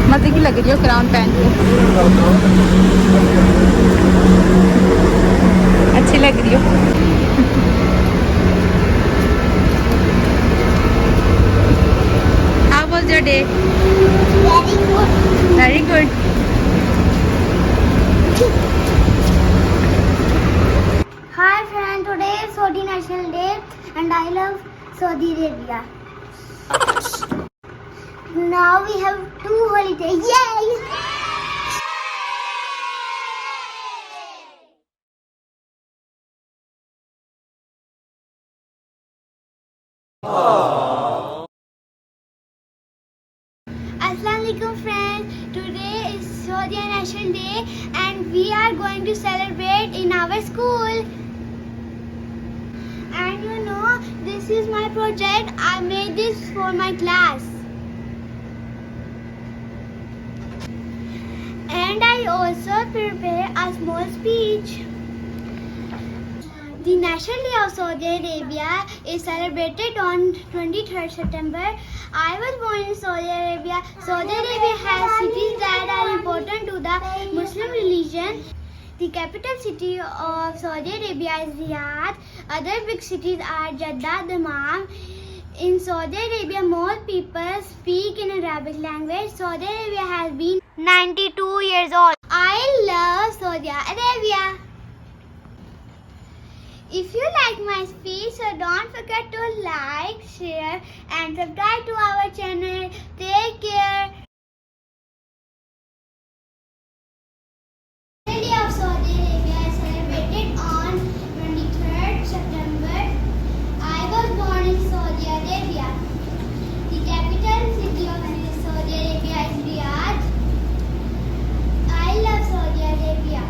मजे की लग रही हो क्राउन पहन के, अच्छी लग रही हो। How was your day? Very good. Very good. Hi friend, today is Saudi National Day and I love Saudi Arabia. Now we have 2 holidays. Yay! Assalamualaikum friends, today is Saudi National Day and we are going to celebrate in our school. And you know, this is my project. I made this for my class. And I also prepare a small speech. The National Day of Saudi Arabia is celebrated on 23rd September. I was born in Saudi Arabia. Saudi Arabia has cities that are important to the Muslim religion. The capital city of Saudi Arabia is Riyadh. Other big cities are Jeddah, Dammam. In Saudi Arabia, most people speak in Arabic language. Saudi Arabia has been 92 years old. I love Saudi Arabia. If you like my speech, so don't forget to like, share and subscribe to our channel. Take care. The Day of Saudi Arabia is celebrated on 23rd September. I was born in Saudi Arabia. The capital city of Saudi Arabia is Riyadh. I love Saudi Arabia.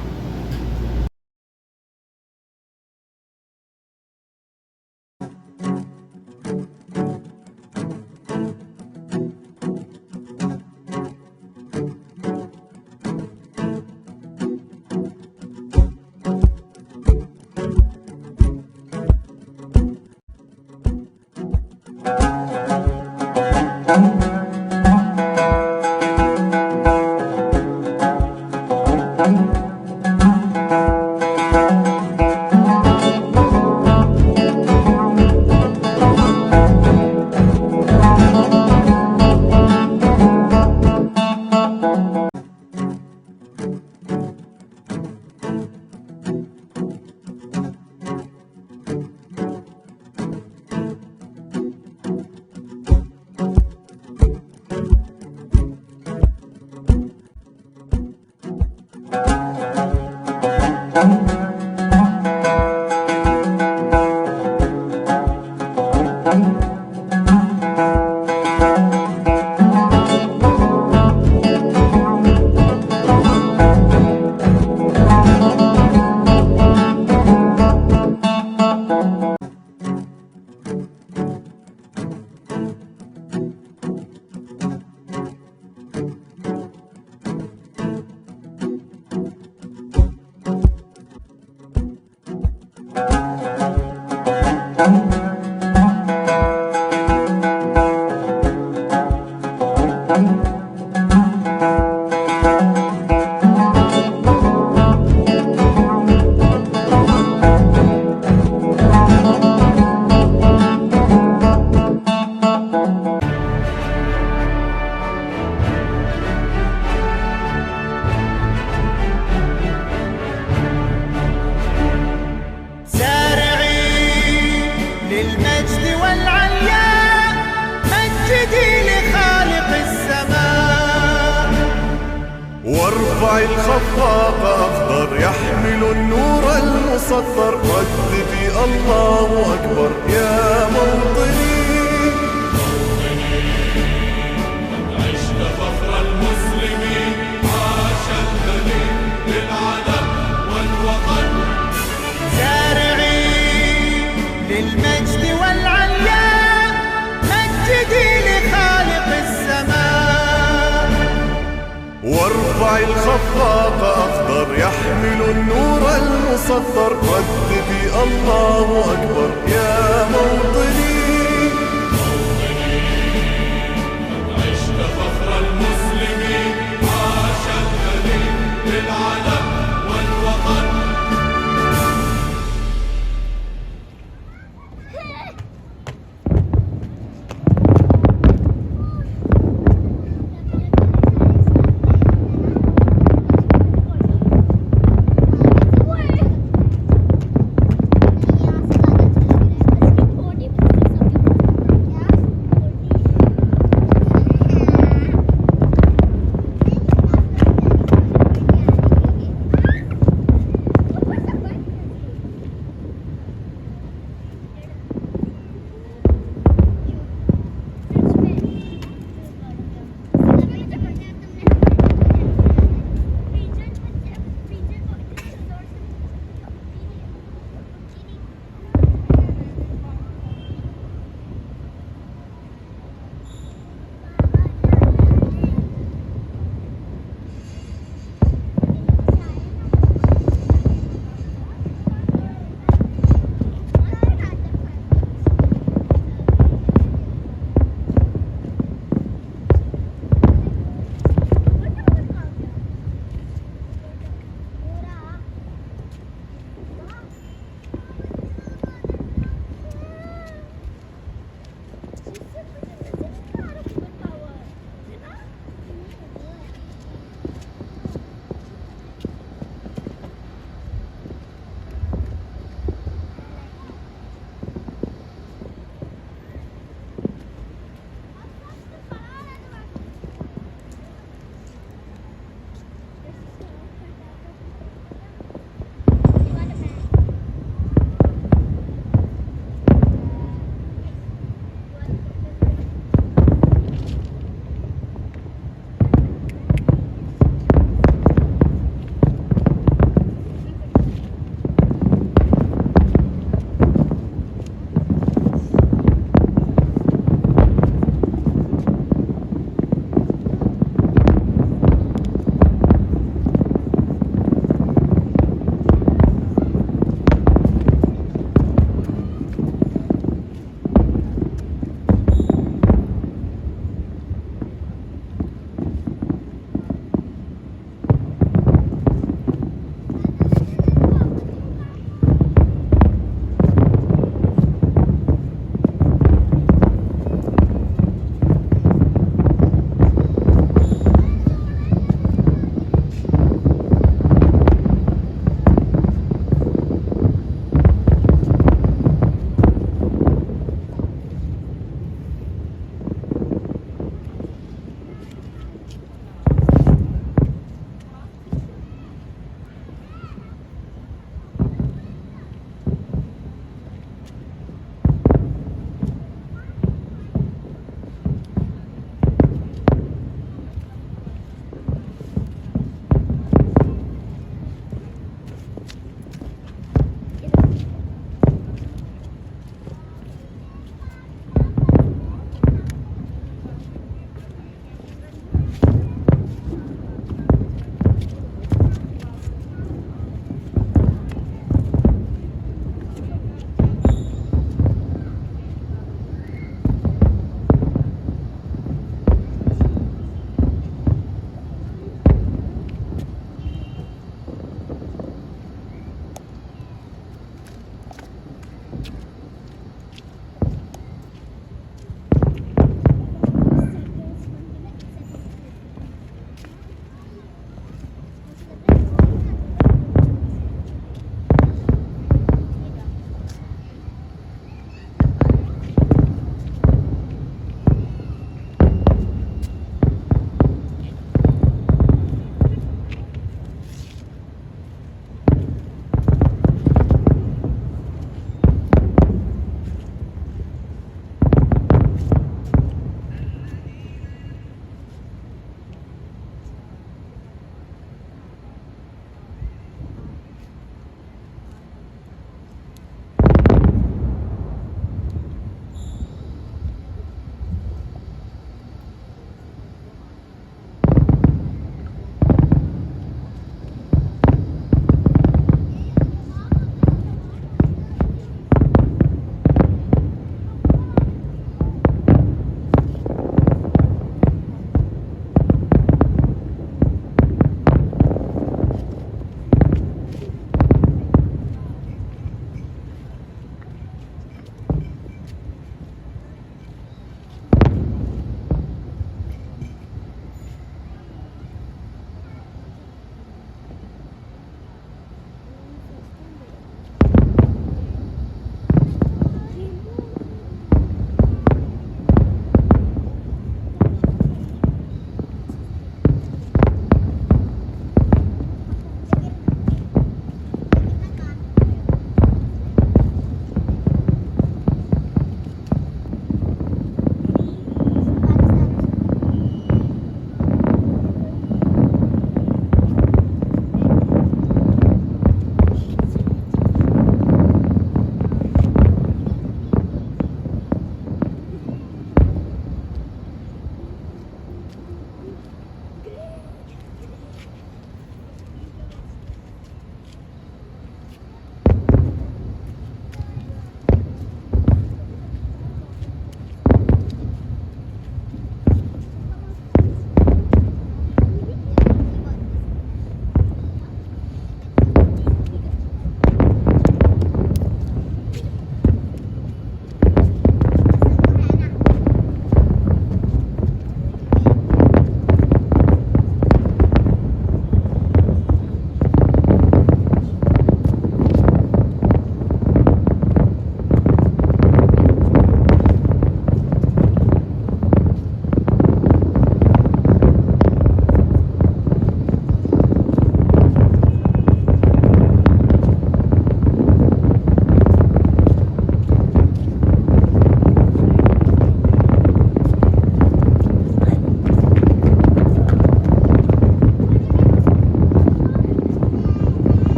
وارفع الخفاق أخضر يحمل النور المسطر رددي الله أكبر يا موطني عشت فخر المسلمين عاش الدليل للعلم والوطن سارعي للمجد والعليا مجدي لخالق السماء وارفع الخفاق أخضر يحمل النور المسطر رددي الله أكبر